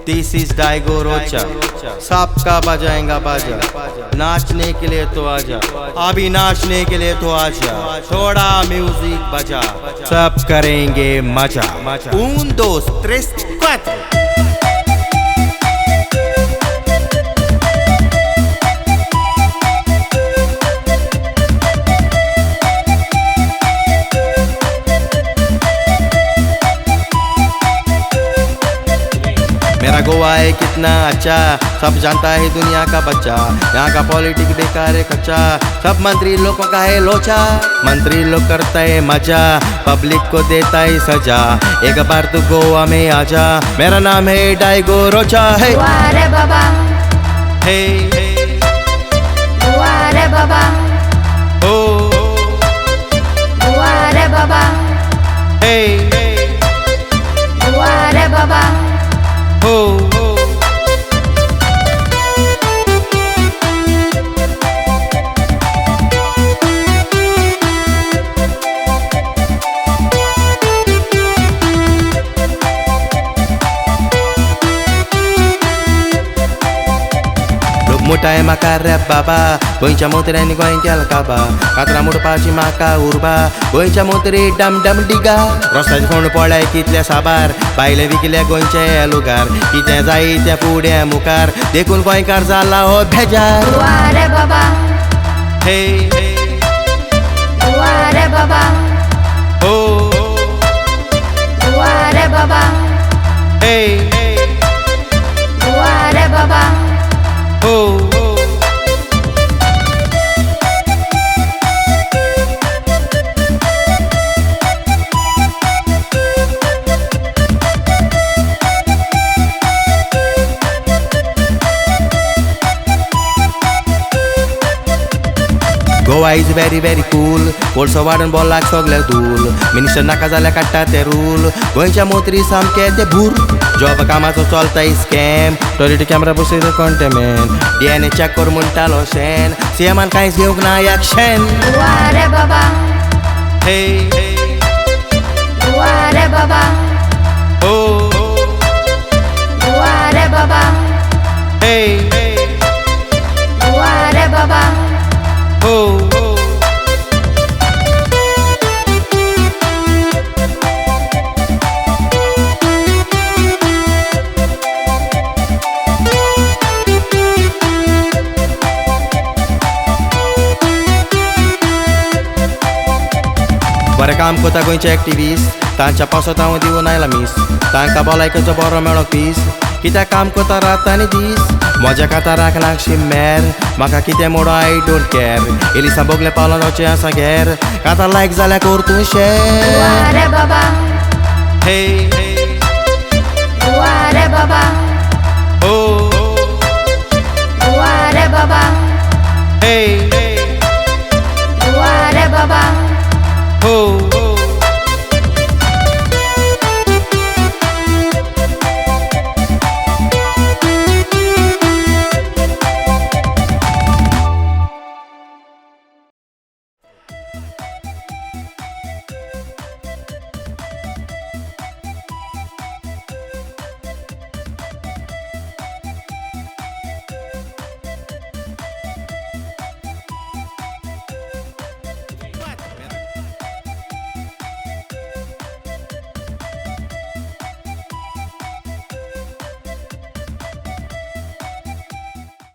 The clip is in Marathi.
दिस इज डाइगो रोचा, सबका बजाएगा बाजा। नाचने के लिए तो आजा, अभी नाचने के लिए तो आजा, थोड़ा म्यूजिक बजा, सब करेंगे मजा। 1, 2, 3, 4। मेरा गोवा है कितना अच्छा, सब जानता है दुनिया का बच्चा। यहाँ का पॉलिटिक्स बेकार है कच्चा, सब मंत्री लोगों का है लोचा। मंत्री लोग करता है मजा, पब्लिक को देता है सजा। एक बार तू गोवा में आजा, मेरा नाम है डाइगो रोचा है। गोवा रे बाबा, हे गोवा रे बाबा, ओ गोवा रे बाबा, हे गोवा रे बाबा। हो। Mutai maka rap baba, goincha motere ni goincha alkaba, katra murpachi maka urba, goincha motere dam dam diga. Rocha phone polai kitल्या sabar, paile vikल्या goincha lugar, kitल्या जाईत्या पुढे मुकार, देखून गोंयकार झाला हो बेजार. गोवा रे बाबा, हे गोवा रे बाबा, हो गोवा रे बाबा, हे गोवा रे बाबा, हो. Goa is very cool. Polso वाढून बोलाक सगळे धूल. मिनिस्टर नाका जाल्या काडटा ते रूल. गोंयच्या मोत्री सामके ते भूर. जॉब कामाचो चलता स्कॅम. टॉयलेट कॅमेरा बसयता कंटेमेंट. DNA चॅक कर म्हणटालो शेन. सीएमान कांयच घेवंक ना एक्शन. गोवा रे बाबा, हे गोवा रे बाबा, ओ गोवा रे बाबा, हे गोवा रे बाबा. हो. बरें काम कोता गोंयचे एक्टिविस्ट, तांच्या पावसांत हांव दिवून आयला मीस. तांकां भलायकेचो बरो मेळो पीस, कित्याक काम कोता रात आनी दीस. म्हज्या कांताराक लागशी मेर, म्हाका कितें म्हणो आय डोंट केअर. एलिसा बोगले पावला रोचे आसा घेर, कांतार लायक जाल्यार कोर तूं गोवा शेअर. रे बाबा, हे गोवा रे बाबा, ओ